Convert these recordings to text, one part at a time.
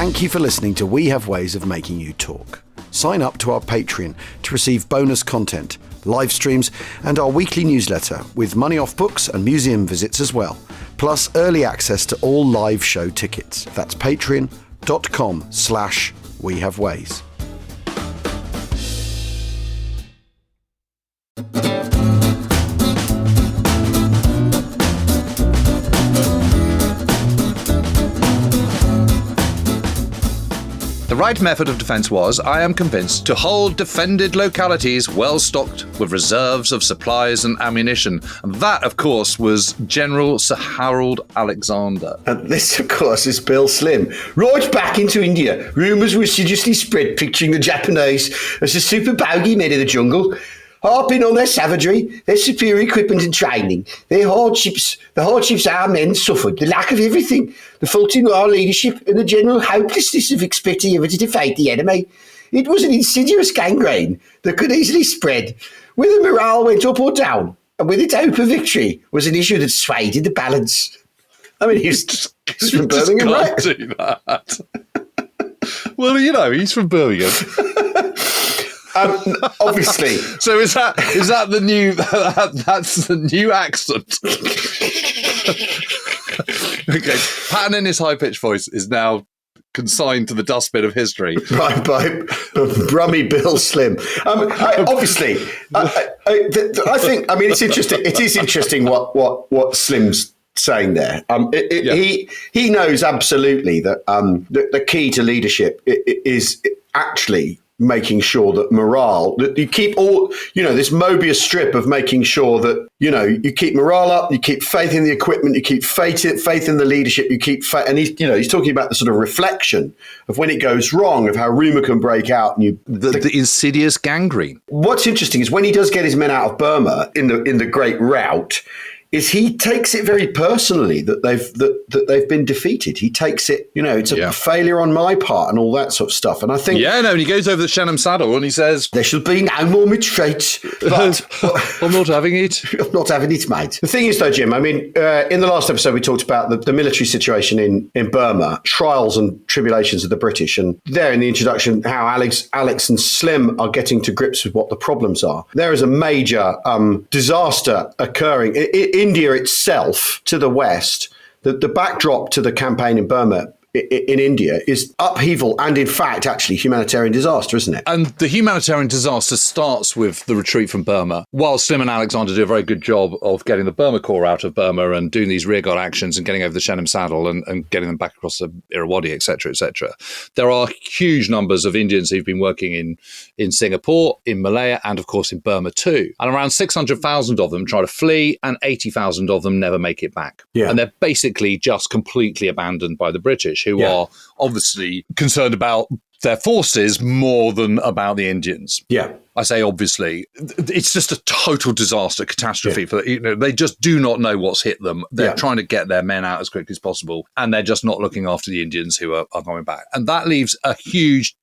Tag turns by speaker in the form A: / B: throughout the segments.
A: Thank you for listening to We Have Ways of Making You Talk. Sign up to our Patreon to receive bonus content, live streams, and our weekly newsletter with money off books and museum visits as well, plus early access to all live show tickets. That's patreon.com/WeHaveWays.
B: The right method of defence was, I am convinced, to hold defended localities well stocked with reserves of supplies and ammunition. And that, of course, was General Sir Harold Alexander.
C: And this, of course, is Bill Slim. Right back into India, rumours were assiduously spread picturing the Japanese as the super bogeymen of the jungle, harping on their savagery, their superior equipment and training, the hardships our men suffered, the lack of everything, the faulty in our leadership, and the general hopelessness of expecting ever to defeat the enemy. It was an insidious gangrene that could easily spread, whether morale went up or down, and with its hope of victory was an issue that swayed in the balance. I mean, he's from Birmingham, right?
B: Do that. Well, you know, he's from Birmingham.
C: Obviously.
B: So is that the new? That's the new accent. Okay, Patton in his high-pitched voice is now consigned to the dustbin of history
C: by Brummie Bill Slim. Obviously, I think. I mean, it's interesting. It is interesting what Slim's saying there. He knows absolutely that the key to leadership is actually making sure that morale, that you keep all, this Mobius strip of making sure that, you keep morale up, you keep faith in the equipment, you keep faith in the leadership, you keep faith. And he's talking about the sort of reflection of when it goes wrong, of how rumour can break out. And
B: the insidious gangrene.
C: What's interesting is when he does get his men out of Burma in the Great Rout, is he takes it very personally that they've been defeated. He takes it, it's a failure on my part and all that sort of stuff. And I think...
B: and he goes over the Shannon Saddle and he says...
C: There shall be no more retreat, but...
B: I'm not having it.
C: I'm not having it, mate. The thing is, though, Jim, I mean, in the last episode, we talked about the military situation in Burma, trials and tribulations of the British. And there in the introduction, how Alex and Slim are getting to grips with what the problems are. There is a major disaster occurring. India itself, to the west, the backdrop to the campaign in Burma in India is upheaval and, in fact, actually humanitarian disaster, isn't it?
B: And the humanitarian disaster starts with the retreat from Burma. While Slim and Alexander do a very good job of getting the Burma Corps out of Burma and doing these rearguard actions and getting over the Shannon Saddle and getting them back across the Irrawaddy, etc., there are huge numbers of Indians who've been working in Singapore, in Malaya, and, of course, in Burma too. And around 600,000 of them try to flee and 80,000 of them never make it back. Yeah. And they're basically just completely abandoned by the British, who are obviously concerned about their forces more than about the Indians.
C: Yeah.
B: I say obviously. It's just a total disaster, catastrophe. For they just do not know what's hit them. They're trying to get their men out as quickly as possible, and they're just not looking after the Indians who are coming back. And that leaves a huge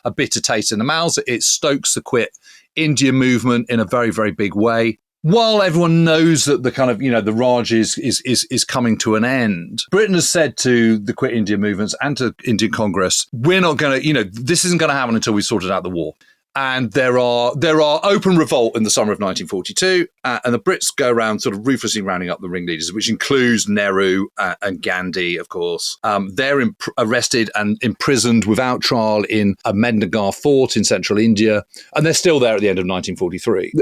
B: a bitter taste in the mouths. It stokes the Quit India movement in a very, very big way. While everyone knows that the kind of, the Raj is coming to an end, Britain has said to the Quit India movements and to Indian Congress, we're not going to, this isn't going to happen until we sorted out the war. And there are open revolt in the summer of 1942, and the Brits go around sort of ruthlessly rounding up the ringleaders, which includes Nehru and Gandhi, of course. They're arrested and imprisoned without trial in a Mednagar fort in central India, and they're still there at the end of 1943.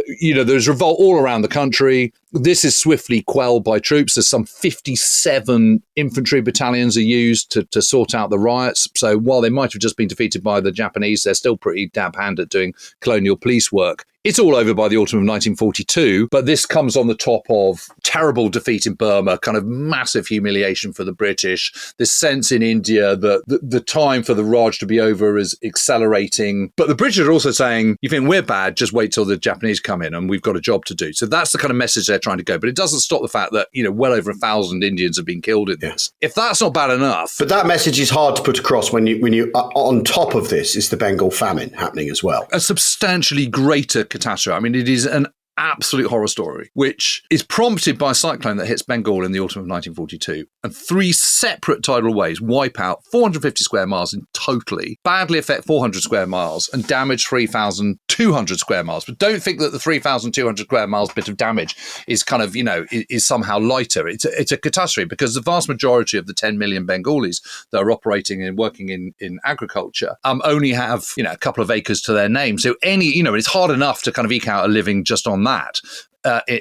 B: There's revolt all around the country. This is swiftly quelled by troops. There's some 57 infantry battalions are used to sort out the riots. So while they might have just been defeated by the Japanese, they're still pretty dab-hand at doing colonial police work. It's all over by the autumn of 1942, but this comes on the top of terrible defeat in Burma, kind of massive humiliation for the British, this sense in India that the time for the Raj to be over is accelerating. But the British are also saying, you think we're bad, just wait till the Japanese come in and we've got a job to do. So that's the kind of message they're trying to go. But it doesn't stop the fact that, well over 1,000 Indians have been killed in this. If that's not bad enough.
C: But that message is hard to put across when you on top of this is the Bengal famine happening as well.
B: A substantially greater catastrophe. I mean, it is an absolute horror story, which is prompted by a cyclone that hits Bengal in the autumn of 1942. And 3 separate tidal waves wipe out 450 square miles in totally, badly affect 400 square miles, and damage 3,200 square miles. But don't think that the 3,200 square miles bit of damage is kind of, is somehow lighter. It's a catastrophe because the vast majority of the 10 million Bengalis that are operating and working in agriculture only have, a couple of acres to their name. So it's hard enough to kind of eke out a living just on that.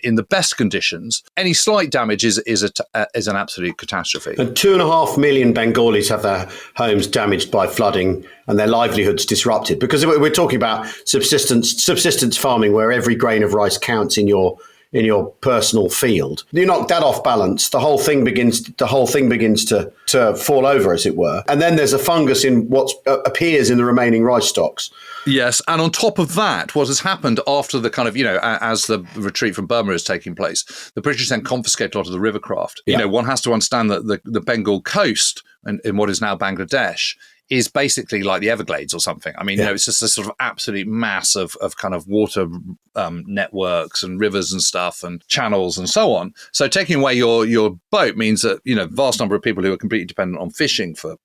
B: In the best conditions, any slight damage is an absolute catastrophe.
C: And 2.5 million Bengalis have their homes damaged by flooding and their livelihoods disrupted, because we're talking about subsistence farming, where every grain of rice counts in your personal field. You knock that off balance, the whole thing begins to fall over, as it were. And then there's a fungus in what appears in the remaining rice stocks.
B: Yes, and on top of that, what has happened after the kind of, as the retreat from Burma is taking place, the British then confiscate a lot of the river craft. Yeah. One has to understand that the Bengal coast in what is now Bangladesh is basically like the Everglades or something. I mean, it's just a sort of absolute mass of kind of water networks and rivers and stuff and channels and so on. So taking away your boat means that, vast number of people who are completely dependent on fishing for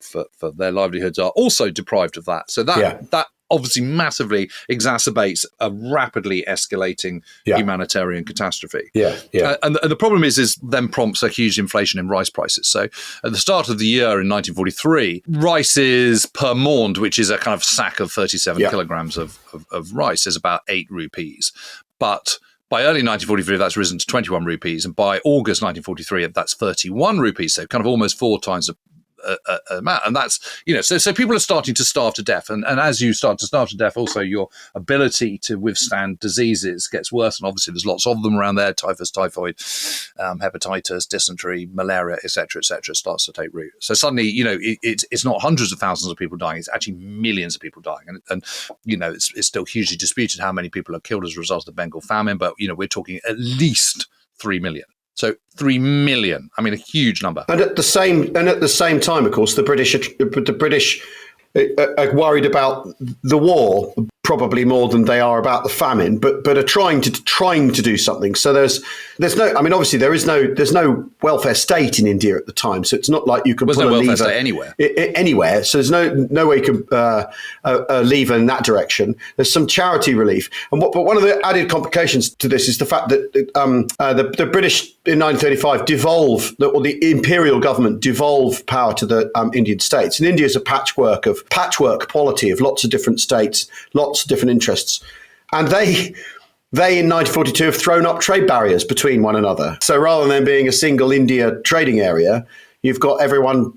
B: their livelihoods are also deprived of that. So that obviously massively exacerbates a rapidly escalating humanitarian catastrophe. And the problem is then prompts a huge inflation in rice prices. So at the start of the year in 1943, rice is per maund, which is a kind of sack of 37 kilograms of rice, is about 8 rupees. But by early 1943, that's risen to 21 rupees. And by August 1943, that's 31 rupees. So kind of almost 4 times amount. And that's, so people are starting to starve to death. And as you start to starve to death, also your ability to withstand diseases gets worse. And obviously there's lots of them around there: typhus, typhoid, hepatitis, dysentery, malaria, etc., starts to take root. So suddenly, it's not hundreds of thousands of people dying, it's actually millions of people dying. And it's still hugely disputed how many people are killed as a result of the Bengal famine, but we're talking at least 3 million. So 3 million. I mean, a huge number. And at the same
C: time, of course, the British are worried about the war probably more than they are about the famine, but are trying to do something. So there's no. I mean, obviously there's no welfare state in India at the time. So it's not like you can put a welfare state anywhere. So there's no way you can a lever in that direction. There's some charity relief, but one of the added complications to this is the fact that the British in 1935 the imperial government devolved power to the Indian states. And India is a patchwork polity of lots of different states, lots of different interests. And they in 1942 have thrown up trade barriers between one another. So rather than being a single India trading area, you've got everyone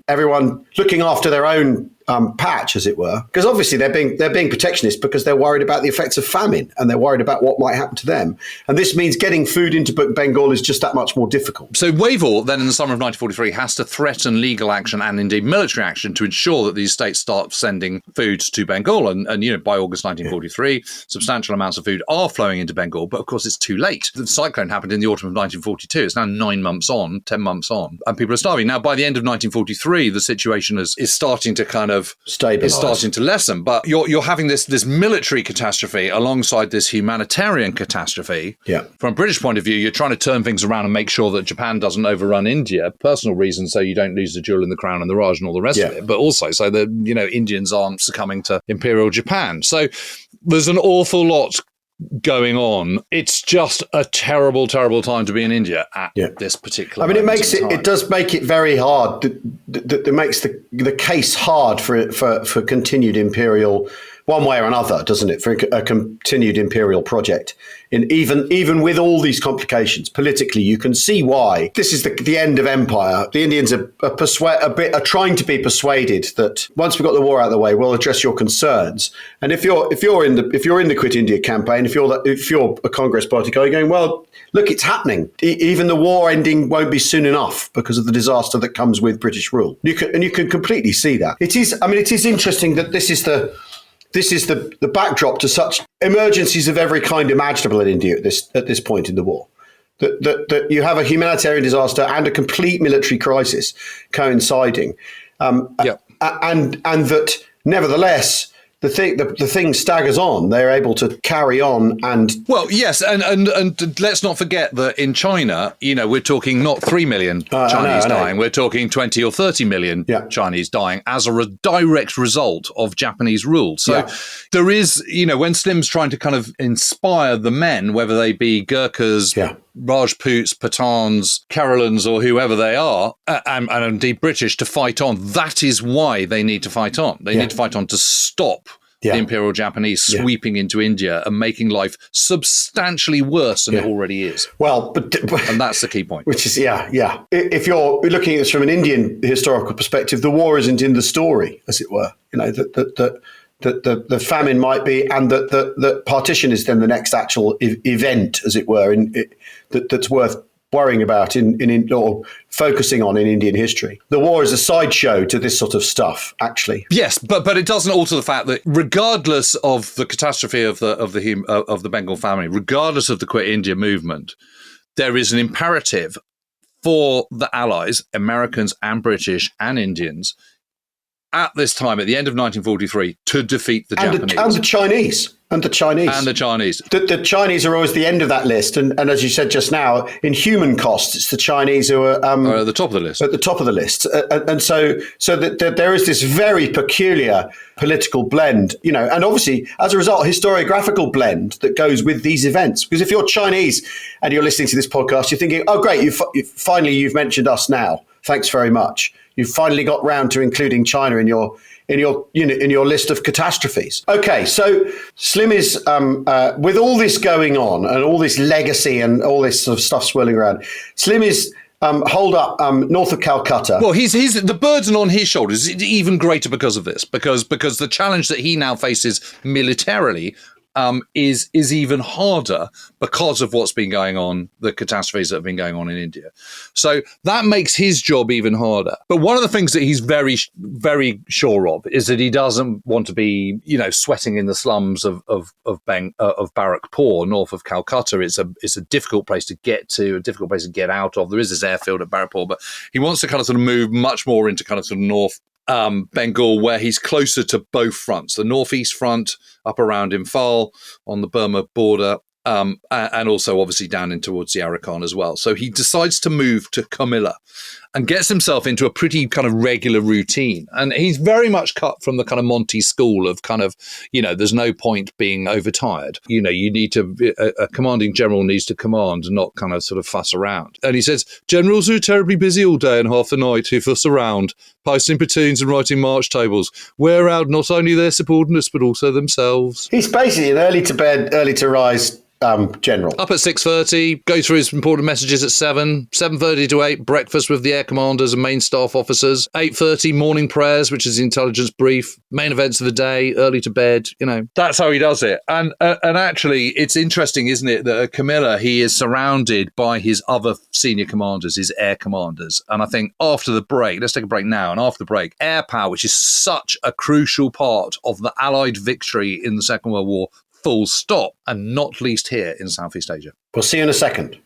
C: looking after their own patch, as it were, because obviously they're being protectionist because they're worried about the effects of famine and they're worried about what might happen to them. And this means getting food into Bengal is just that much more difficult.
B: So WeHaveWays then in the summer of 1943 has to threaten legal action and indeed military action to ensure that these states start sending food to Bengal. And by August 1943, substantial amounts of food are flowing into Bengal, but of course it's too late. The cyclone happened in the autumn of 1942. It's now 10 months on, and people are starving. Now, by the end of 1943, the situation is starting to kind of
C: stabilize.
B: It's starting to lessen, but you're having this military catastrophe alongside this humanitarian catastrophe.
C: Yeah.
B: From a British point of view, you're trying to turn things around and make sure that Japan doesn't overrun India, personal reasons, so you don't lose the jewel in the crown and the Raj and all the rest of it, but also so that Indians aren't succumbing to Imperial Japan. So there's an awful lot going on. It's just a terrible, terrible time to be in India at this particular moment.
C: It does make it very hard. It makes the case hard for continued imperial, one way or another, doesn't it? For a continued imperial project. And even with all these complications politically, you can see why this is the end of empire. The Indians are trying to be persuaded that once we've got the war out of the way, we'll address your concerns. And if you're in the Quit India campaign, if you're a Congress party guy, you're going, well, look, it's happening. Even the war ending won't be soon enough because of the disaster that comes with British rule. You can completely see that. It is interesting that this is the backdrop to such emergencies of every kind imaginable in India at this point in the war. That you have a humanitarian disaster and a complete military crisis coinciding, and that nevertheless the thing staggers on. They're able to carry on and...
B: Well, yes, and let's not forget that in China, we're talking not 3 million Chinese dying. We're talking 20 or 30 million Chinese dying as a direct result of Japanese rule. So there is, when Slim's trying to kind of inspire the men, whether they be Gurkhas, Rajputs, Pathans, Keralans, or whoever they are, and indeed British, to fight on, that is why they need to fight on. They need to fight on to stop the Imperial Japanese sweeping into India and making life substantially worse than it already is.
C: Well,
B: and that's the key point.
C: Which is, if you're looking at this from an Indian historical perspective, the war isn't in the story, as it were. That the famine might be, and that the partition is then the next actual event, as it were, that's worth worrying about or focusing on in Indian history. The war is a sideshow to this sort of stuff, actually.
B: Yes, but it doesn't alter the fact that regardless of the catastrophe of the Bengal famine, regardless of the Quit India movement, there is an imperative for the Allies, Americans and British and Indians, at this time, at the end of 1943, to defeat the Japanese.
C: And the Chinese. The Chinese are always the end of that list. And as you said just now, in human cost, it's the Chinese who are
B: at the top of the list.
C: At the top of the list. And so that there is this very peculiar political blend, and obviously, as a result, historiographical blend that goes with these events. Because if you're Chinese and you're listening to this podcast, you're thinking, oh, great, you've mentioned us now. Thanks very much. You've finally got round to including China in your list of catastrophes. Okay, so Slim is with all this going on and all this legacy and all this sort of stuff swirling around. Slim is holed up north of Calcutta.
B: Well, he's the burden on his shoulders is even greater because of this, because the challenge that he now faces militarily is even harder because of what's been going on, the catastrophes that have been going on in India. So that makes his job even harder. But one of the things that he's very, very sure of is that he doesn't want to be, sweating in the slums of Barrackpore, north of Calcutta. It's a difficult place to get to, a difficult place to get out of. There is this airfield at Barrackpore, but he wants to kind of sort of move much more into kind of sort of north Bengal, where he's closer to both fronts, the northeast front up around Imphal on the Burma border, and also obviously down in towards the Arakan as well. So he decides to move to Comilla and gets himself into a pretty kind of regular routine. And he's very much cut from the kind of Monty school of kind of, there's no point being overtired. You need to, a commanding general needs to command and not kind of sort of fuss around. And he says, generals who are terribly busy all day and half the night, who fuss around, posting platoons and writing march tables, wear out not only their subordinates, but also themselves.
C: He's basically an early to bed, early to rise general.
B: Up at 6:30, go through his important messages at 7:30 to 8, breakfast with the air commanders and main staff officers, 8:30, morning prayers, which is the intelligence brief, main events of the day, early to bed, That's how he does it. And actually, it's interesting, isn't it, that at Comilla, he is surrounded by his other senior commanders, his air commanders. And I think after the break, let's take a break now, and after the break, airpower, which is such a crucial part of the Allied victory in the Second World War, full stop, and not least here in Southeast Asia.
C: We'll see you in a second.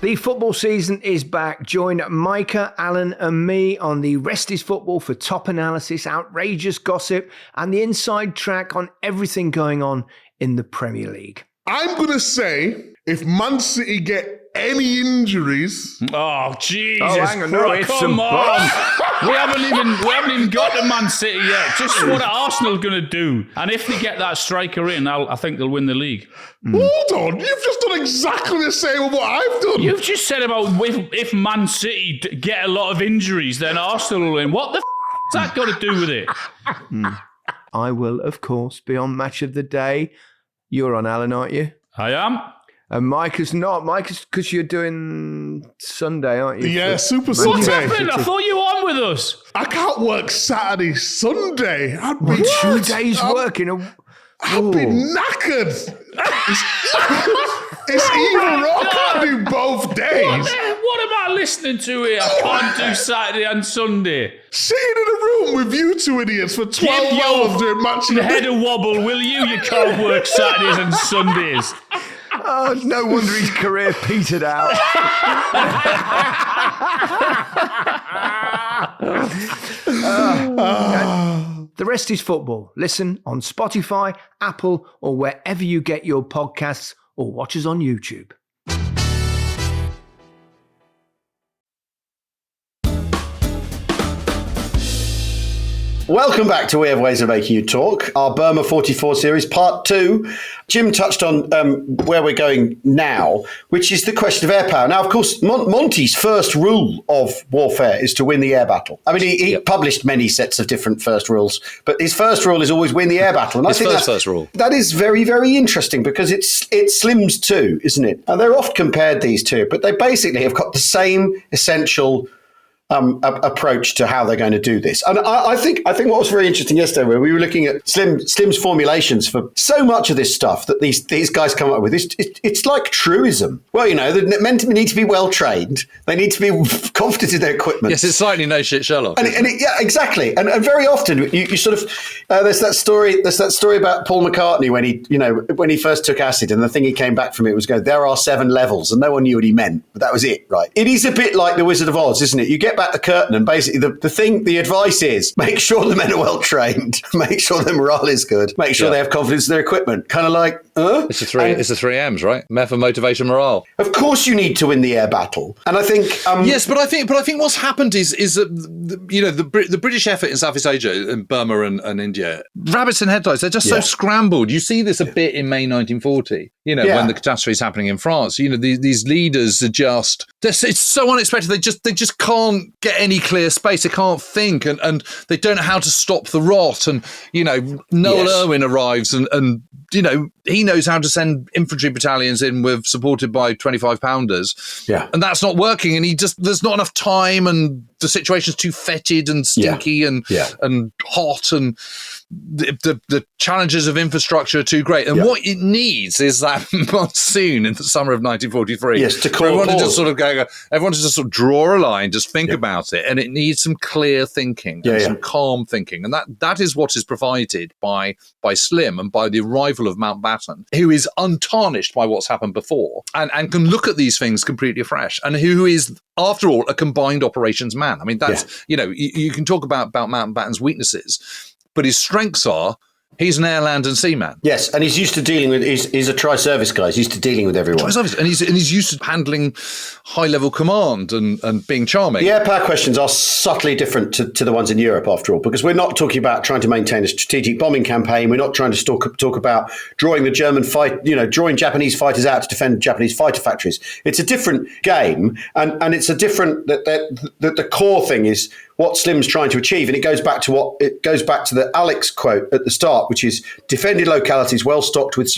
D: The football season is back. Join Micah, Alan and me on the Rest is Football for top analysis, outrageous gossip, and the inside track on everything going on in the Premier League.
E: I'm going to say, if Man City get any injuries...
F: Oh, Jesus Christ, come on. We haven't even got to Man City yet. Just what are Arsenal going to do? And if they get that striker in, I think they'll win the league.
E: Hold on, you've just done exactly the same as what I've done.
F: You've just said about if Man City get a lot of injuries, then Arsenal will win. What the has that got to do with it?
D: I will, of course, be on Match of the Day. You're on, Alan, aren't you?
F: I am.
D: And Mike is not. Mike is because you're doing Sunday, aren't you?
E: Yeah, Super Sunday.
F: What's happened? I thought you were on with us.
E: I can't work Saturday, Sunday. I'd be
D: 2 days working.
E: I'd be knackered. It's even wrong. I can't do both days.
F: What am I listening to here? I can't do Saturday and Sunday.
E: Sitting in a room with you two idiots for 12 hours doing match of the
F: head a wobble, will you? You can't work Saturdays and Sundays.
D: Oh, no wonder his career petered out. The rest is football. Listen on Spotify, Apple, or wherever you get your podcasts, or watch us on YouTube.
C: Welcome back to We Have Ways of Making You Talk, our Burma 44 series, part 2. Jim touched on where we're going now, which is the question of air power. Now, of course, Monty's first rule of warfare is to win the air battle. I mean, he published many sets of different first rules, but his first rule is always win the air battle. And I think
B: first rule.
C: That is very, very interesting because it's Slim's too, isn't it? And they're oft compared, these two, but they basically have got the same essential approach to how they're going to do this. And I think what was very interesting yesterday, where we were looking at Slim's formulations for so much of this stuff that these guys come up with, it's like truism. Well, they're meant to need to be well trained. They need to be confident in their equipment.
B: Yes, it's slightly no shit Sherlock.
C: Yeah, exactly. And very often you sort of there's that story about Paul McCartney when he first took acid, and the thing he came back from it was there are 7 levels, and no one knew what he meant, but that was it, right? It is a bit like the Wizard of Oz, isn't it? You get back the curtain, and basically the advice is make sure the men are well trained, make sure their morale is good, make sure they have confidence in their equipment. Kind of like,
B: it's the 3 M's, right? Method, motivation, morale.
C: Of course, you need to win the air battle, and I think
B: yes, but I think what's happened is that the British effort in Southeast Asia, in Burma and India, rabbits in headlights. They're just so scrambled. You see this a bit in May 1940. When the catastrophe is happening in France. These leaders are just it's so unexpected. They just can't get any clear space. They can't think, and they don't know how to stop the rot. And Noel Irwin arrives, and he knows how to send infantry battalions in supported by 25-pounders.
C: Yeah,
B: and that's not working. And there's not enough time, and the situation's too fetid and stinky and hot, and the challenges of infrastructure are too great. And what it needs is that monsoon in the summer of 1943.
C: Yes, to call
B: everyone to just sort of everyone to just sort of draw a line, just think about it, and it needs some clear thinking, and some calm thinking, and that is what is provided by Slim and by the arrival of Mountbatten, who is untarnished by what's happened before, and can look at these things completely afresh, and who is, after all, a combined operations man. I mean, that's you can talk about Mountbatten's weaknesses, but his strengths are he's an air, land, and sea man.
C: Yes, and he's used to dealing with. He's a tri-service guy. He's used to dealing with everyone.
B: Tri-service, and he's used to handling high-level command and being charming.
C: The air power questions are subtly different to the ones in Europe, after all, because we're not talking about trying to maintain a strategic bombing campaign. We're not trying to talk about drawing drawing Japanese fighters out to defend Japanese fighter factories. It's a different game, and it's a different. The core thing is what Slim's trying to achieve, and it goes back to the Alex quote at the start, which is defended localities well stocked with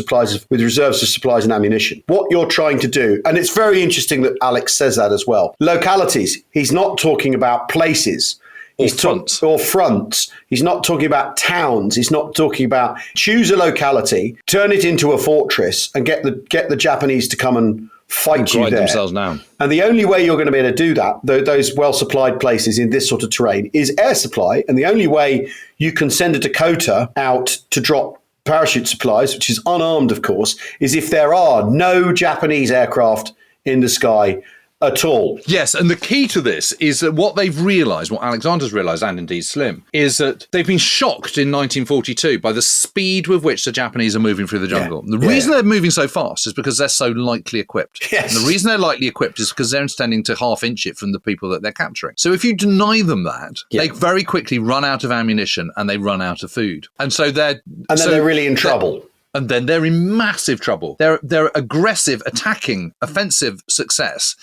C: reserves of supplies and ammunition. What you're trying to do, and it's very interesting that Alex says that as well. Localities. He's not talking about places. Or fronts. He's not talking about towns. He's not talking about choose a locality, turn it into a fortress, and get the Japanese to come and fight you there.
B: Themselves down.
C: And the only way you're going to be able to do that, those well-supplied places in this sort of terrain, is air supply. And the only way you can send a Dakota out to drop parachute supplies, which is unarmed, of course, is if there are no Japanese aircraft in the sky at all.
B: Yes, and the key to this is that what they've realised, what Alexander's realised, and indeed Slim, is that they've been shocked in 1942 by the speed with which the Japanese are moving through the jungle. The reason they're moving so fast is because they're so lightly equipped.
C: Yes.
B: And the reason they're lightly equipped is because they're intending to half-inch it from the people that they're capturing. So if you deny them that, they very quickly run out of ammunition and they run out of food. And so they're
C: really in trouble.
B: And then they're in massive trouble. Their aggressive, attacking, offensive success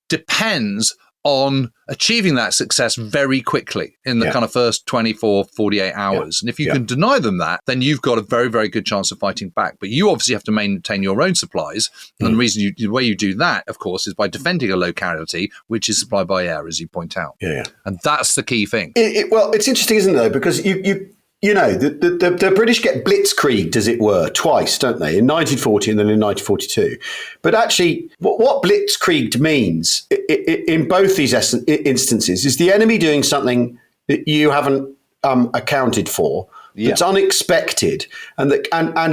B: depends on achieving that success very quickly in the kind of first 24, 48 hours. And if you can deny them that, then you've got a very, very good chance of fighting back. But you obviously have to maintain your own supplies. And the way you do that, of course, is by defending a locality, which is supplied by air, as you point out. And that's the key thing.
C: Well, it's interesting, isn't it, though? Because the British get blitzkrieged, as it were, twice, don't they? In 1940 and then in 1942. But actually, what blitzkrieged means in both these instances is the enemy doing something that you haven't accounted for, that's unexpected, and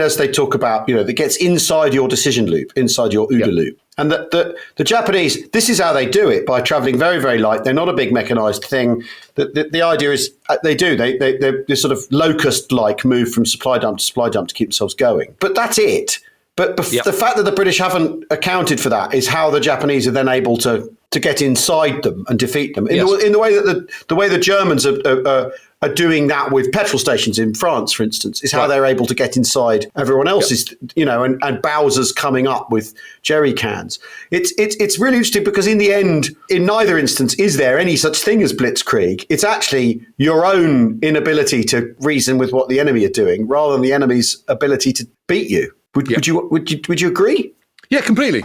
C: as they talk about, that gets inside your decision loop, inside your OODA loop. And the Japanese, this is how they do it, by traveling very, very light. They're not a big mechanized thing. The idea is they sort of locust-like move from supply dump to supply dump to keep themselves going. But that's it. But the fact that the British haven't accounted for that is how the Japanese are then able to get inside them and defeat them in the way that the way the Germans are doing that with petrol stations in France, for instance, is how they're able to get inside everyone else's, and Bowser's coming up with jerry cans. It's really interesting because in the end, in neither instance is there any such thing as blitzkrieg. It's actually your own inability to reason with what the enemy are doing rather than the enemy's ability to beat you. Would you agree?
B: Yeah, completely.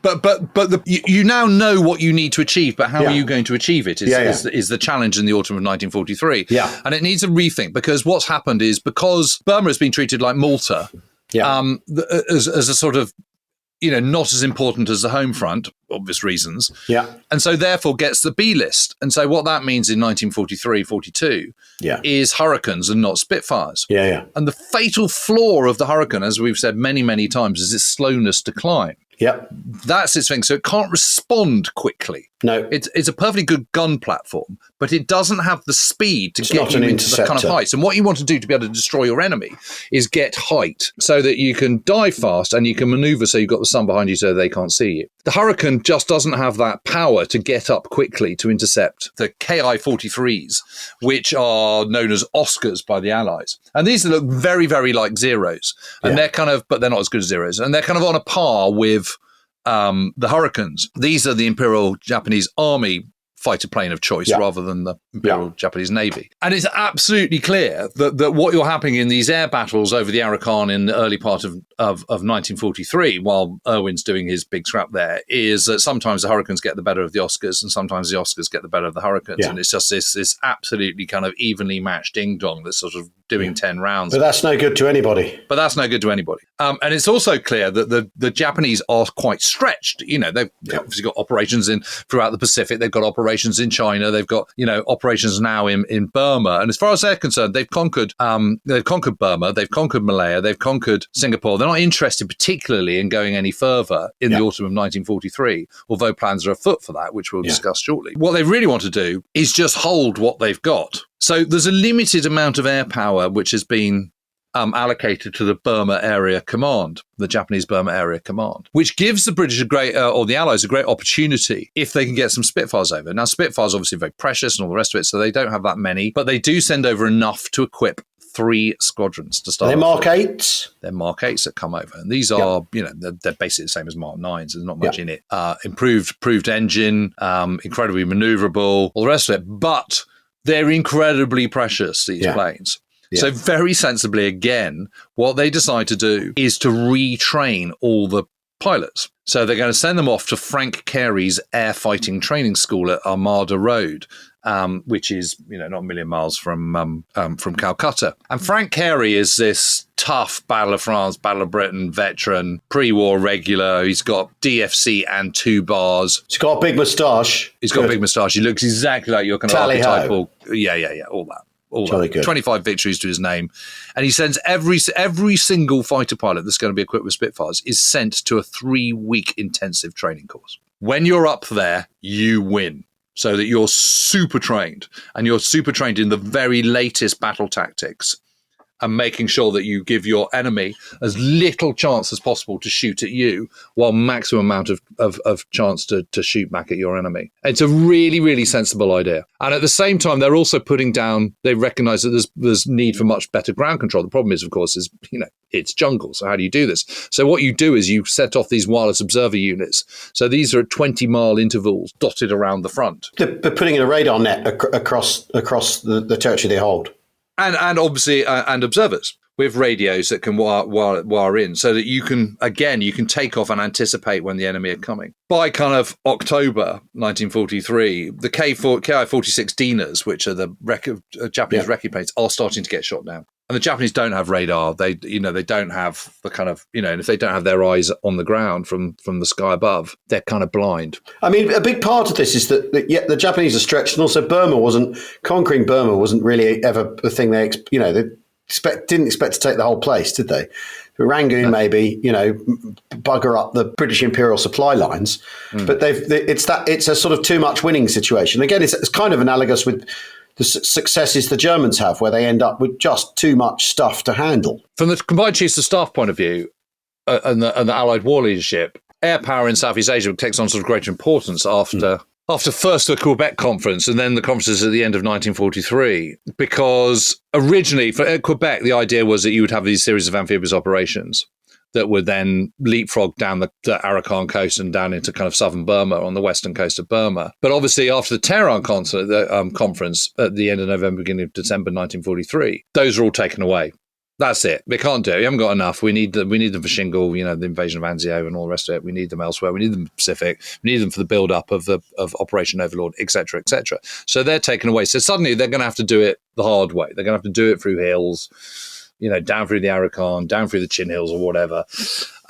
B: But you now know what you need to achieve, but how are you going to achieve it is the challenge in the autumn of 1943. Yeah. And it needs a rethink, because what's happened is, because Burma has been treated like Malta, as a sort of, not as important as the home front, obvious reasons. Yeah. And so therefore gets the B list. And so what that means in 1943-42 is Hurricanes and not Spitfires. Yeah, yeah. And the fatal flaw of the Hurricane, as we've said many, many times, is its slowness to climb. Yep. That's its thing. So it can't respond quickly. No. It's a perfectly good gun platform, but it doesn't have the speed to get you into the kind of heights. And what you want to do to be able to destroy your enemy is get height so that you can dive fast and you can maneuver so you've got the sun behind you so they can't see you. The Hurricane just doesn't have that power to get up quickly to intercept the Ki-43s, which are known as Oscars by the Allies. And these look very, very like Zeros. And they're kind of, but they're not as good as Zeros. And they're kind of on a par with the Hurricanes. These are the Imperial Japanese Army fighter plane of choice rather than the Imperial Japanese Navy. And it's absolutely clear that what you're happening in these air battles over the Arakan in the early part of 1943, while Irwin's doing his big scrap there, is that sometimes the Hurricanes get the better of the Oscars and sometimes the Oscars get the better of the Hurricanes. Yeah. And it's just this absolutely kind of evenly matched ding-dong that's sort of doing 10 rounds.
C: But that's no good to anybody.
B: And it's also clear that the Japanese are quite stretched. They've obviously got operations throughout the Pacific. They've got operations in China. They've got, operations now in Burma. And as far as they're concerned, they've conquered Burma, they've conquered Malaya, they've conquered Singapore. They're not interested particularly in going any further in the autumn of 1943, although plans are afoot for that, which we'll discuss shortly. What they really want to do is just hold what they've got. So there's a limited amount of air power which has been allocated to the Burma Area Command, the Japanese Burma Area Command, which gives the British or the Allies a great opportunity if they can get some Spitfires over. Now, Spitfires obviously very precious and all the rest of it, so they don't have that many, but they do send over enough to equip 3 squadrons to start.
C: They're Mark 8s?
B: They're Mark 8s that come over. And these are, they're basically the same as Mark 9s. There's not much in it. Improved engine, incredibly maneuverable, all the rest of it. But they're incredibly precious, these planes. Yeah. So very sensibly, again, what they decide to do is to retrain all the pilots. So they're going to send them off to Frank Carey's air fighting training school at Armada Road, which is, not a million miles from Calcutta. And Frank Carey is this tough Battle of France, Battle of Britain veteran, pre-war regular. He's got DFC and 2 bars.
C: He's got a big moustache.
B: He looks exactly like your kind of archetypal. Yeah, all that. All that. 25 victories to his name. And he sends every single fighter pilot that's going to be equipped with Spitfires is sent to a 3-week intensive training course. When you're up there, you win. So that you're super trained, and you're super trained in the very latest battle tactics, and making sure that you give your enemy as little chance as possible to shoot at you, while maximum amount of chance to shoot back at your enemy. It's a really, really sensible idea. And at the same time, they're also putting down, they recognize that there's need for much better ground control. The problem is, of course, it's jungle. So how do you do this? So what you do is you set off these wireless observer units. So these are at 20-mile intervals dotted around the front.
C: They're putting in a radar net across the territory they hold.
B: And obviously, and observers with radios that can wire in, so that you can take off and anticipate when the enemy are coming. By kind of October 1943, the Ki-46 Dinas, which are the Japanese recce planes, are starting to get shot down. And the Japanese don't have radar. They don't have the kind of, and if they don't have their eyes on the ground from the sky above, they're kind of blind.
C: I mean, a big part of this is that the Japanese are stretched, and also conquering Burma wasn't really ever the thing they didn't expect to take the whole place, did they? Rangoon, maybe, bugger up the British imperial supply lines, but it's a sort of too much winning situation. Again, it's kind of analogous with the successes the Germans have, where they end up with just too much stuff to handle.
B: From the Combined Chiefs of Staff point of view, and the Allied war leadership, air power in Southeast Asia takes on sort of greater importance after first the Quebec conference and then the conferences at the end of 1943, because originally for Quebec, the idea was that you would have these series of amphibious operations that would then leapfrog down the Arakan coast and down into kind of southern Burma on the western coast of Burma. But obviously after the Tehran conference at the end of November, beginning of December 1943, those are all taken away. That's it. They can't do it. We haven't got enough. We need them for Shingle, the invasion of Anzio and all the rest of it. We need them elsewhere. We need them in the Pacific. We need them for the build-up of Operation Overlord, etc., etc. So they're taken away. So suddenly they're going to have to do it the hard way. They're going to have to do it through hills, down through the Arakan, down through the Chin Hills or whatever.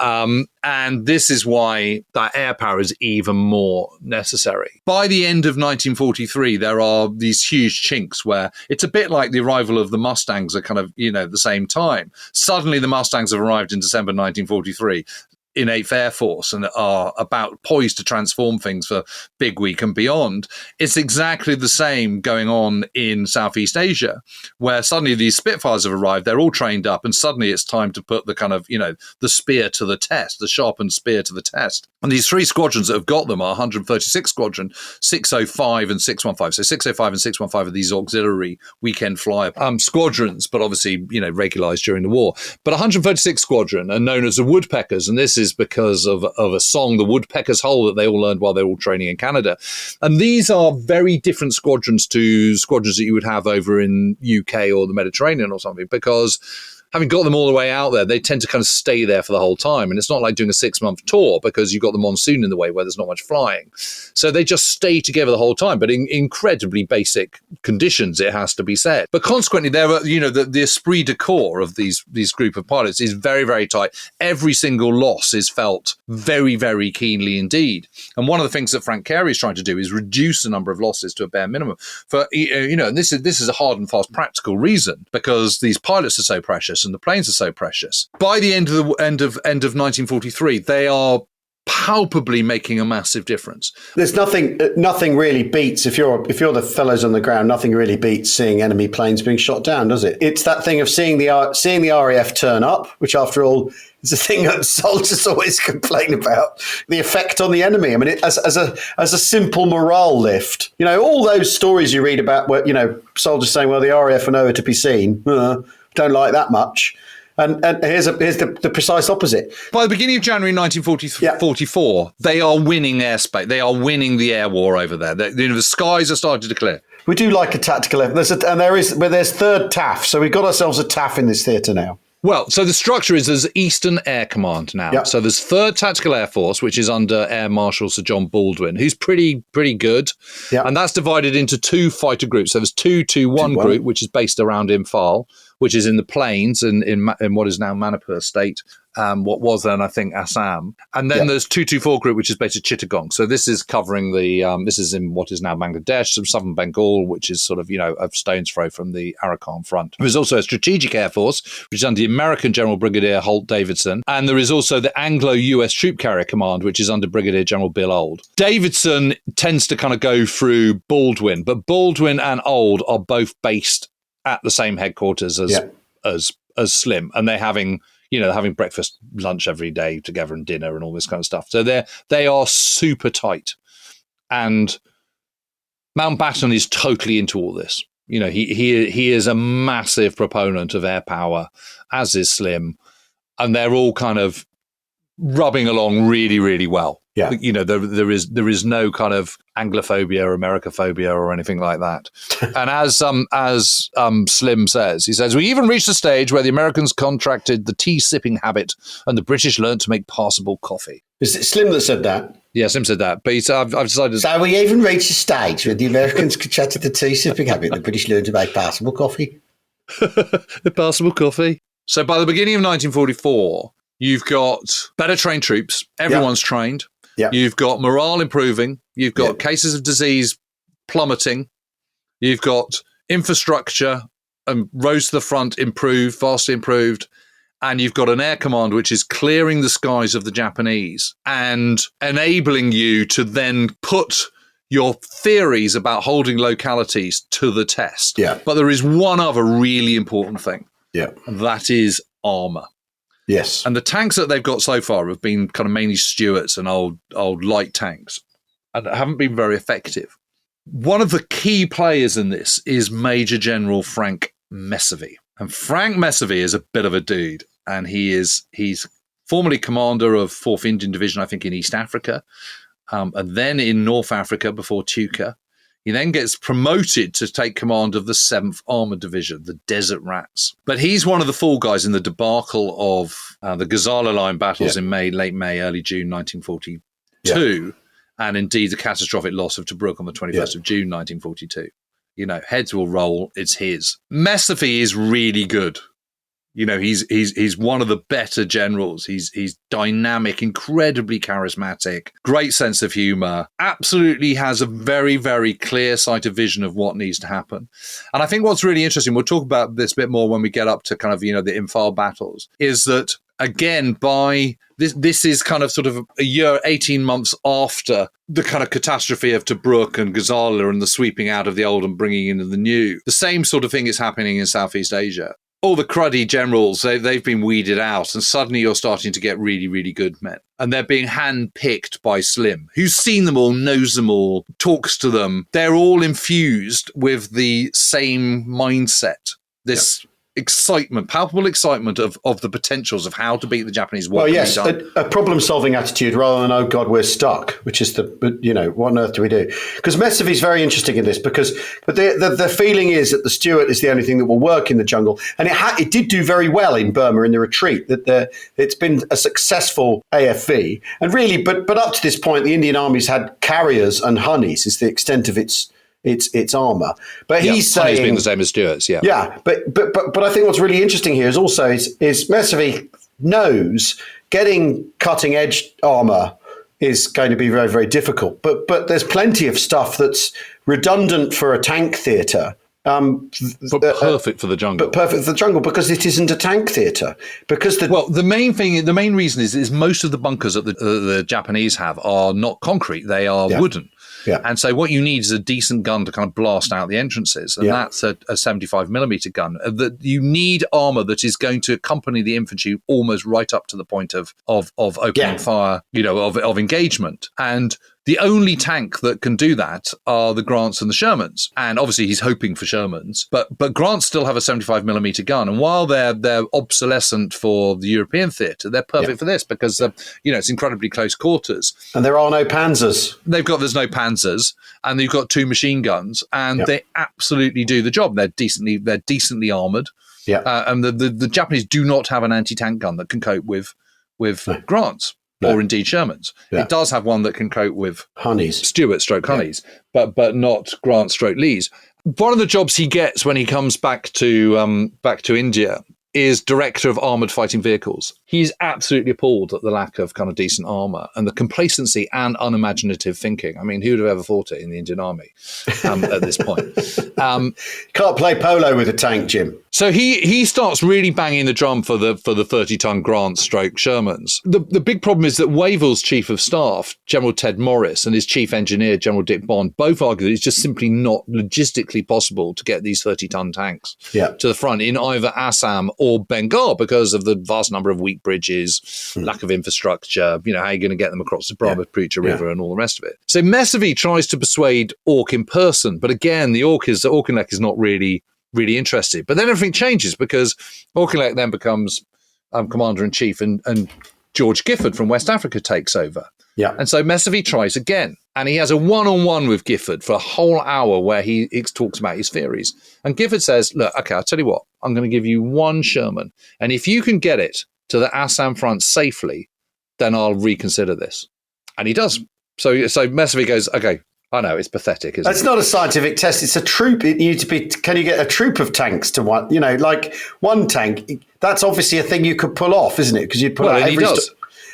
B: And this is why that air power is even more necessary. By the end of 1943, there are these huge chinks where it's a bit like the arrival of the Mustangs at kind of, the same time. Suddenly the Mustangs have arrived in December 1943. In 8th Air Force and are about poised to transform things for Big Week and beyond. It's exactly the same going on in Southeast Asia, where suddenly these Spitfires have arrived, they're all trained up, and suddenly it's time to put the kind of, the spear to the test, the sharpened spear to the test. And these three squadrons that have got them are 136 Squadron, 605 and 615. So 605 and 615 are these auxiliary weekend flyer squadrons, but obviously, regularized during the war. But 136 Squadron are known as the Woodpeckers, and this is because of a song, The Woodpecker's Hole, that they all learned while they were all training in Canada. And these are very different squadrons to squadrons that you would have over in UK or the Mediterranean or something, because having got them all the way out there, they tend to kind of stay there for the whole time. And it's not like doing a 6-month tour because you've got the monsoon in the way where there's not much flying. So they just stay together the whole time, but in incredibly basic conditions, it has to be said. But consequently, there are, the esprit de corps of these group of pilots is very, very tight. Every single loss is felt very, very keenly indeed. And one of the things that Frank Carey is trying to do is reduce the number of losses to a bare minimum. For, and this is a hard and fast practical reason, because these pilots are so precious and the planes are so precious. By the end of 1943, they are palpably making a massive difference.
C: There's nothing really beats, if you're the fellows on the ground, nothing really beats seeing enemy planes being shot down, does it? It's that thing of seeing the RAF turn up, which after all is a thing that soldiers always complain about, the effect on the enemy. I mean, as a simple morale lift. All those stories you read about where, soldiers saying, well, the RAF are nowhere to be seen. Don't like that much. And here's the precise opposite.
B: By the beginning of January 1944, they are winning airspace. They are winning the air war over there. The skies are starting to clear.
C: We do like a tactical effort. There's third TAF. So we've got ourselves a TAF in this theatre now.
B: Well, so the structure is there's Eastern Air Command now. Yep. So there's 3rd Tactical Air Force, which is under Air Marshal Sir John Baldwin, who's pretty good. Yep. And that's divided into 2 fighter groups. So there's 221 group, which is based around Imphal, which is in the plains in what is now Manipur State, what was then, I think, Assam. And then there's 224 group, which is based at Chittagong. So this is covering this is in what is now Bangladesh, some southern Bengal, which is sort of, a stone's throw from the Arakan front. There's also a Strategic Air Force, which is under the American General Brigadier Holt Davidson. And there is also the Anglo-US Troop Carrier Command, which is under Brigadier General Bill Old. Davidson tends to kind of go through Baldwin, but Baldwin and Old are both based at the same headquarters as Slim, and they're having breakfast, lunch every day together, and dinner and all this kind of stuff. So they are super tight, and Mountbatten is totally into all this. He is a massive proponent of air power, as is Slim, and they're all kind of rubbing along really, really well. Yeah, there is no kind of Anglophobia or Americophobia or anything like that. And as Slim says, he says, we even reached a stage where the Americans contracted the tea sipping habit and the British learned to make passable coffee.
C: Is it Slim that said that?
B: Yeah, Slim said that. But I've decided.
C: So we even reached a stage where the Americans contracted the tea sipping habit and the British learned to make passable coffee.
B: Impossible coffee. So by the beginning of 1944, you've got better trained troops. Everyone's trained.
C: Yeah.
B: You've got morale improving. You've got cases of disease plummeting. You've got infrastructure and roads to the front improved, vastly improved. And you've got an air command which is clearing the skies of the Japanese and enabling you to then put your theories about holding localities to the test.
C: Yeah.
B: But there is one other really important thing.
C: Yeah.
B: And that is armour.
C: Yes.
B: And the tanks that they've got so far have been kind of mainly Stuarts and old light tanks and haven't been very effective. One of the key players in this is Major General Frank Messervy. And Frank Messervy is a bit of a dude. And he's formerly commander of 4th Indian Division, I think, in East Africa, and then in North Africa before Tuka. He then gets promoted to take command of the 7th Armoured Division, the Desert Rats. But he's one of the fall guys in the debacle of the Gazala Line battles in late May, early June 1942, and indeed the catastrophic loss of Tobruk on the 21st of June 1942. You know, heads will roll, it's his. Messervy is really good. You know, he's one of the better generals. He's dynamic, incredibly charismatic, great sense of humor, absolutely has a very, very clear sight of vision of what needs to happen. And I think what's really interesting, we'll talk about this a bit more when we get up to kind of, you know, the Imphal battles, is that, again, by this is kind of sort of a year, 18 months after the kind of catastrophe of Tobruk and Gazala and the sweeping out of the old and bringing in the new. The same sort of thing is happening in Southeast Asia. All the cruddy generals, they've been weeded out, and suddenly you're starting to get really, really good men. And they're being handpicked by Slim, who's seen them all, knows them all, talks to them. They're all infused with the same mindset, this excitement, palpable excitement of the potentials of how to beat the Japanese.
C: Well, yes, a problem-solving attitude rather than, oh, God, we're stuck, which is what on earth do we do? Because Messervy's very interesting in this but the feeling is that the Stuart is the only thing that will work in the jungle. And it did do very well in Burma in the retreat, that it's been a successful AFV. And really, but up to this point, the Indian army's had carriers and honeys is the extent of its armour. But he's saying
B: being the same as Stuart's, but
C: I think what's really interesting here is also is Messervy knows getting cutting edge armour is going to be very, very difficult. But there's plenty of stuff that's redundant for a tank theatre.
B: But perfect for the jungle.
C: But perfect for the jungle because it isn't a tank theatre. Because the
B: main reason is most of the bunkers that the Japanese have are not concrete; they are wooden.
C: Yeah.
B: And so what you need is a decent gun to kind of blast out the entrances. And that's a 75mm gun. That you need armour that is going to accompany the infantry almost right up to the point of opening fire, of engagement. And the only tank that can do that are the Grants and the Shermans. And obviously he's hoping for Shermans. But Grants still have a 75mm gun. And while they're obsolescent for the European theatre, they're perfect for this because, it's incredibly close quarters.
C: And there are no Panzers.
B: There's no Panzers. And you've got 2 machine guns. And they absolutely do the job. They're decently armoured. Yeah. And the Japanese do not have an anti-tank gun that can cope with Grants. Or indeed Shermans. Yeah. It does have one that can cope with
C: honeys,
B: Stuart/honeys, but not Grant/Lees. One of the jobs he gets when he comes back to India is director of armoured fighting vehicles. He's absolutely appalled at the lack of kind of decent armour and the complacency and unimaginative thinking. I mean, who would have ever thought it in the Indian Army at this point?
C: Can't play polo with a tank, Jim.
B: So he starts really banging the drum for the 30-ton Grant/Shermans. The big problem is that Wavell's chief of staff, General Ted Morris, and his chief engineer, General Dick Bond, both argue that it's just simply not logistically possible to get these 30-ton tanks to the front in either Assam or Bengal because of the vast number of weak bridges, lack of infrastructure, how are you going to get them across the Brahmaputra River and all the rest of it. So Messervy tries to persuade Ork in person, but again, the Auchinleck is not really interested. But then everything changes because Auchinleck then becomes commander-in-chief and George Gifford from West Africa takes over.
C: Yeah.
B: And so Messervy tries again. And he has a one-on-one with Gifford for a whole hour where he talks about his theories. And Gifford says, look, okay, I'll tell you what, I'm going to give you 1 Sherman. And if you can get it to the Assam front safely, then I'll reconsider this. And he does. So Messervy goes, okay, I know, it's pathetic, isn't it?
C: It's not a scientific test. It's a troop. It needs to be. Can you get a troop of tanks to one? Like one tank. That's obviously a thing you could pull off, isn't it? Because you'd pull out every.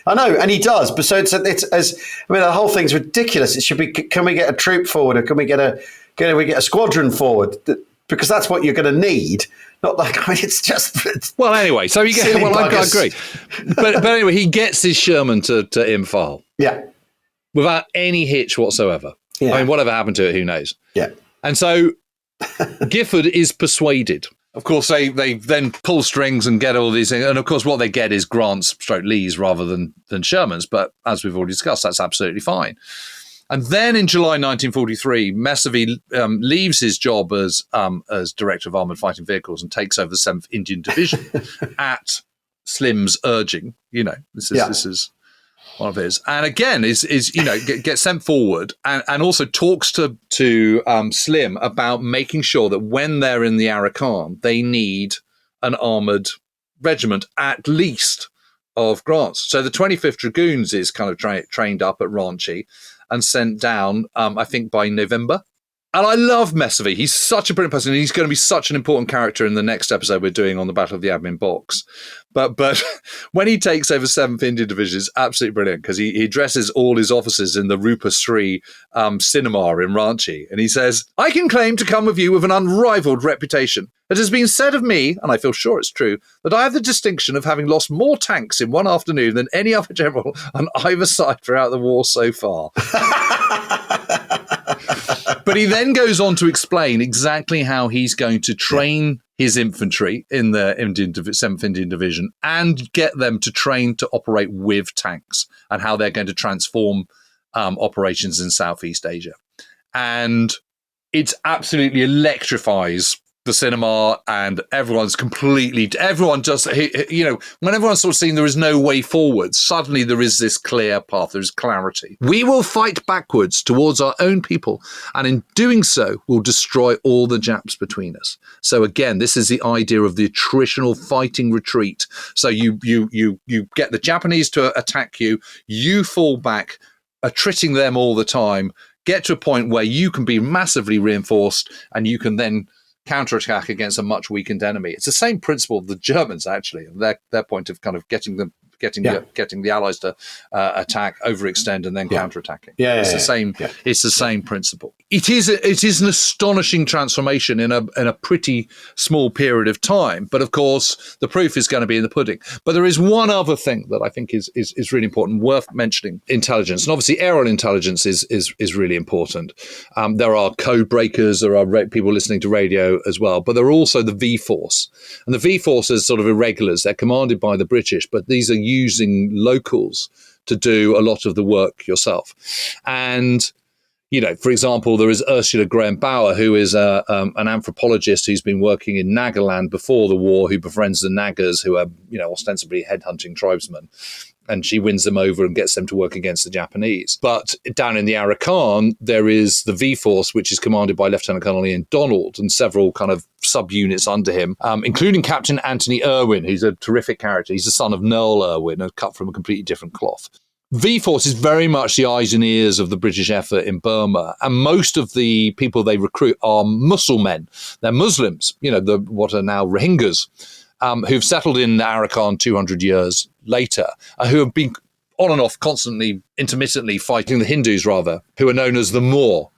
C: I know, and he does. But so it's the whole thing's ridiculous. It should be. Can we get a troop forward, or can we get a squadron forward? Because that's what you're going to need. Not like it's just.
B: Well, anyway, so you get. Well, I agree. But anyway, he gets his Sherman to Imphal.
C: Yeah.
B: Without any hitch whatsoever. Yeah. I mean, whatever happened to it, who knows?
C: Yeah.
B: And so Gifford is persuaded. Of course, they then pull strings and get all these things. And of course, what they get is Grant's / Lee's rather than Sherman's. But as we've already discussed, that's absolutely fine. And then in July 1943, Messavi leaves his job as Director of Armoured Fighting Vehicles and takes over the 7th Indian Division at Slim's urging. This is one of his, and again is gets sent forward and also talks to Slim about making sure that when they're in the Arakan, they need an armoured regiment at least of Grant's. So the 25th Dragoons is kind of trained up at Ranchi and sent down, I think, by November. And I love Messavi. He's such a brilliant person. And he's going to be such an important character in the next episode we're doing on the Battle of the Admin Box. But when he takes over 7th Indian Division, it's absolutely brilliant because he addresses all his officers in the Rupa Sri cinema in Ranchi. And he says, I can claim to come with you with an unrivaled reputation. It has been said of me, and I feel sure it's true, that I have the distinction of having lost more tanks in one afternoon than any other general on either side throughout the war so far. But he then goes on to explain exactly how he's going to train his infantry in the 7th Indian Division and get them to train to operate with tanks and how they're going to transform operations in Southeast Asia. And it absolutely electrifies the cinema, and everyone just, when everyone's sort of seeing there is no way forward, suddenly there is this clear path, there's clarity. We will fight backwards towards our own people, and in doing so, we'll destroy all the Japs between us. So again, this is the idea of the attritional fighting retreat. So you get the Japanese to attack you, you fall back, attriting them all the time, get to a point where you can be massively reinforced, and you can then counterattack against a much weakened enemy. It's the same principle of the Germans, actually, their point of kind of getting the Allies to attack, overextend, and then counterattacking. It's the same. Yeah. It's the same principle. It is an astonishing transformation in a pretty small period of time. But of course, the proof is going to be in the pudding. But there is one other thing that I think is really important, worth mentioning: intelligence. And obviously, aerial intelligence is really important. There are code breakers. There are people listening to radio as well. But there are also the V-Force, and the V-Force is sort of irregulars. They're commanded by the British, but these are using locals to do a lot of the work yourself. And, for example, there is Ursula Graham Bauer, who is an anthropologist who's been working in Nagaland before the war, who befriends the Nagas, who are, ostensibly headhunting tribesmen. And she wins them over and gets them to work against the Japanese. But down in the Arakan, there is the V-Force, which is commanded by Lieutenant Colonel Ian Donald and several kind of subunits under him, including Captain Anthony Irwin, who's a terrific character. He's the son of Noel Irwin, cut from a completely different cloth. V-Force is very much the eyes and ears of the British effort in Burma, and most of the people they recruit are Muslim. They're Muslims, what are now Rohingyas, who've settled in Arakan 200 years later, who have been on and off constantly, intermittently fighting the Hindus, rather, who are known as the Moor.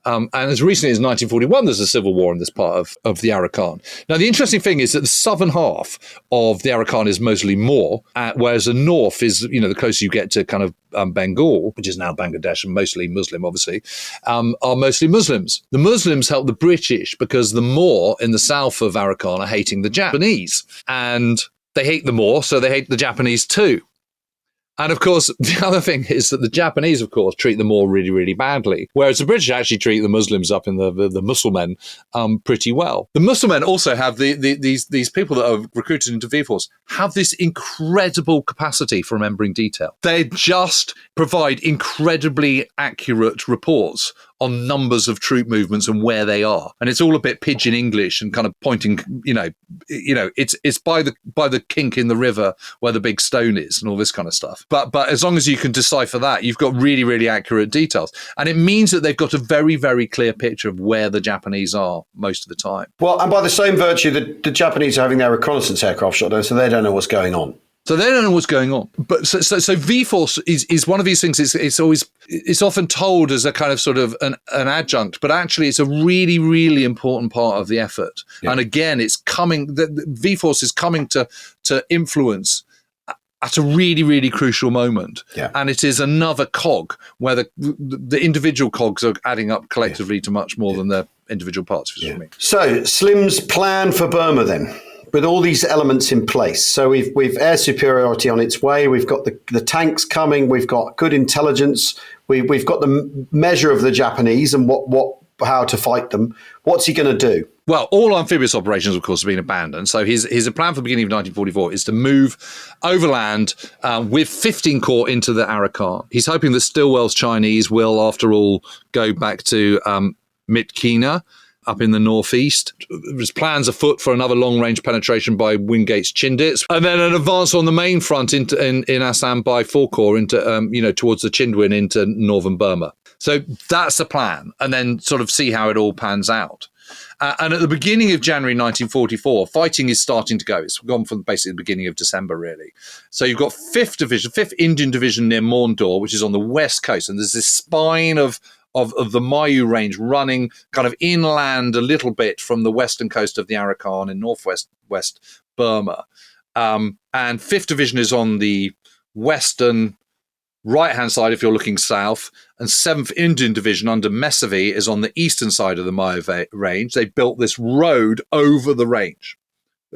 B: And as recently as 1941, there's a civil war in this part of the Arakan. Now, the interesting thing is that the southern half of the Arakan is mostly Moor, whereas the north is, the closer you get to kind of Bengal, which is now Bangladesh and mostly Muslim, obviously, are mostly Muslims. The Muslims help the British because the Moor in the south of Arakan are hating the Japanese. And they hate the Moor, so they hate the Japanese too. And of course, the other thing is that the Japanese, of course, treat them all really, really badly, whereas the British actually treat the Muslims up in the Muslimen pretty well. The Muslimen also have these people that are recruited into V-Force have this incredible capacity for remembering detail. They just provide incredibly accurate reports on numbers of troop movements and where they are. And it's all a bit pidgin English and kind of pointing, it's by the kink in the river where the big stone is and all this kind of stuff. But as long as you can decipher that, you've got really, really accurate details. And it means that they've got a very, very clear picture of where the Japanese are most of the time.
C: Well, and by the same virtue, the Japanese are having their reconnaissance aircraft shot down, so they don't know what's going on.
B: So they don't know what's going on. But so V-Force is one of these things. It's often told as a kind of sort of an adjunct, but actually it's a really, really important part of the effort. Yeah. And again, the V-Force is coming to influence at a really, really crucial moment.
C: Yeah.
B: And it is another cog where the individual cogs are adding up collectively to much more than their individual parts.
C: Yeah. So Slim's plan for Burma then, with all these elements in place. So we've air superiority on its way. We've got the tanks coming. We've got good intelligence. We've got the measure of the Japanese and how to fight them. What's he going to do?
B: Well, all amphibious operations, of course, have been abandoned. So his plan for the beginning of 1944 is to move overland with 15 Corps into the Arakan. He's hoping that Stilwell's Chinese will, after all, go back to Myitkyina, up in the northeast. There's plans afoot for another long-range penetration by Wingate's Chindits, and then an advance on the main front in Assam by 4 Corps into towards the Chindwin into northern Burma. So that's the plan, and then sort of see how it all pans out. And at the beginning of January 1944, fighting is starting to go. It's gone from basically the beginning of December, really. So you've got 5th Indian Division near Maundor, which is on the west coast, and there's this spine of the Mayu Range running kind of inland a little bit from the western coast of the Arakan in northwest Burma. And 5th Division is on the western right-hand side if you're looking south, and 7th Indian Division under Messavi is on the eastern side of the Mayu Range. They built this road over the range.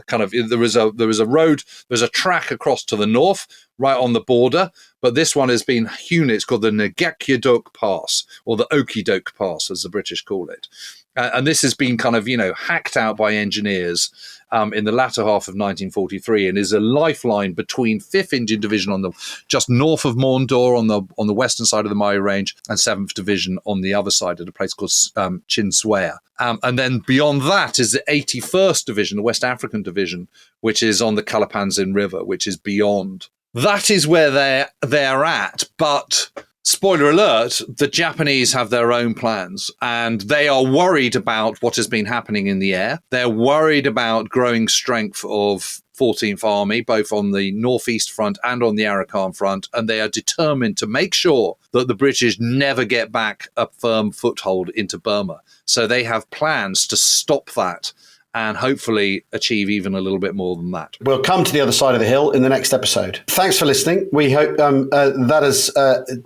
B: Kind of there is a road, there's a track across to the north, right on the border, but this one has been hewn. It's called the Ngekyedok Pass, or the Okidok Pass, as the British call it. And this has been kind of, hacked out by engineers in the latter half of 1943, and is a lifeline between 5th Indian Division on the just north of Maundor on the western side of the Mayu Range, and 7th Division on the other side at a place called Chinswea. And then beyond that is the 81st Division, the West African Division, which is on the Kalapanzin River, which is beyond. That is where they're at, but spoiler alert, the Japanese have their own plans, and they are worried about what has been happening in the air. They're worried about growing strength of 14th Army, both on the northeast front and on the Arakan front, and they are determined to make sure that the British never get back a firm foothold into Burma. So they have plans to stop that and hopefully achieve even a little bit more than that. We'll come to the other side of the hill in the next episode. Thanks for listening. We hope that has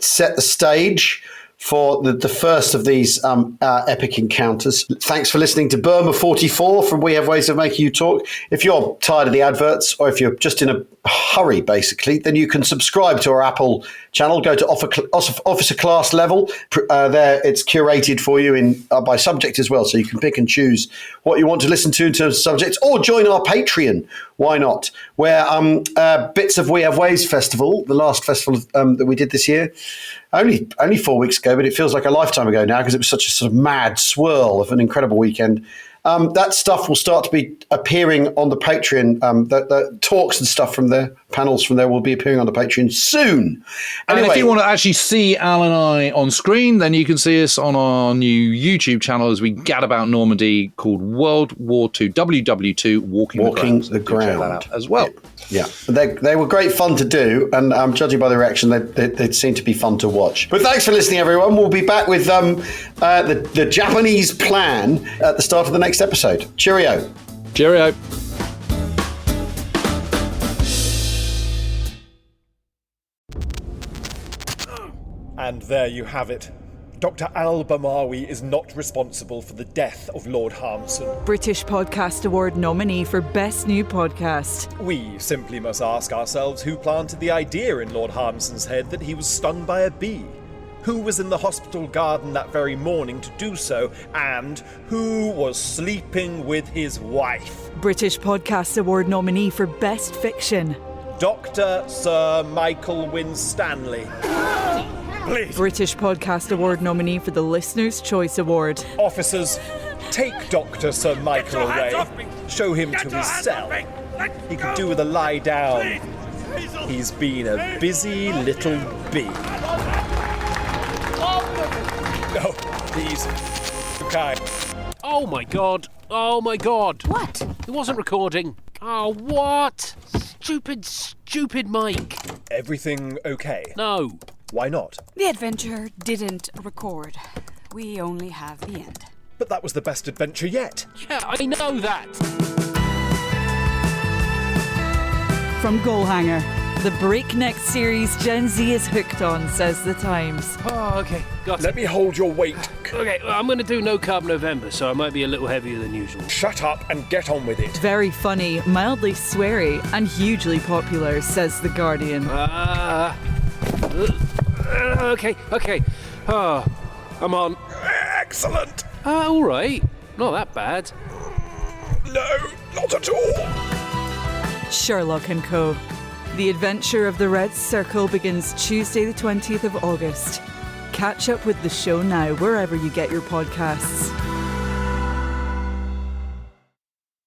B: set the stage for the first of these epic encounters. Thanks for listening to Burma 44 from We Have Ways of Making You Talk. If you're tired of the adverts, or if you're just in a hurry, basically, then you can subscribe to our Apple channel. Go to officer class level. There, it's curated for you by subject as well, so you can pick and choose what you want to listen to in terms of subjects, or join our Patreon. Why not? Where bits of We Have Ways Festival, the last festival that we did this year, only 4 weeks ago, but it feels like a lifetime ago now because it was such a sort of mad swirl of an incredible weekend. That stuff will start to be appearing on the Patreon. The talks and stuff from there, panels from there, will be appearing on the Patreon soon. Anyway, and if you want to actually see Al and I on screen, then you can see us on our new YouTube channel as we gad about Normandy, called World War II, WW2 Walking the Ground. Check that out as well. Yeah, they were great fun to do, and judging by the reaction, they seem to be fun to watch. But thanks for listening, everyone. We'll be back with the Japanese plan at the start of the next episode. Cheerio. Cheerio.
G: And there you have it. Dr. Al-Bamawi is not responsible for the death of Lord Harmson.
H: British Podcast Award nominee for Best New Podcast.
G: We simply must ask ourselves who planted the idea in Lord Harmson's head that he was stung by a bee. Who was in the hospital garden that very morning to do so, and who was sleeping with his wife?
H: British Podcast Award nominee for Best Fiction.
G: Dr. Sir Michael Winstanley. Please.
H: British Podcast Award nominee for the Listener's Choice Award.
G: Officers, take Dr. Sir Michael away. Show him to his cell. He could do with a lie down. He's been a busy little bee. Oh, please. Okay.
I: Oh my god. Oh my god.
J: What?
I: It wasn't recording. Oh, what? Stupid mic.
G: Everything okay?
I: No.
G: Why not?
J: The adventure didn't record. We only have the end.
G: But that was the best adventure yet.
I: Yeah, I know that.
H: From Goalhanger, the breakneck series Gen Z is hooked on, says The Times.
I: Oh, okay. Got it.
G: Let me hold your weight.
I: Okay, well, I'm going to do No Carb November, so I might be a little heavier than usual.
G: Shut up and get on with it.
H: Very funny, mildly sweary, and hugely popular, says The Guardian.
I: Okay. Oh, I'm on.
G: Excellent.
I: All right. Not that bad.
G: No, not at all.
H: Sherlock & Co. The Adventure of the Red Circle begins Tuesday the 20th of August. Catch up with the show now wherever you get your podcasts.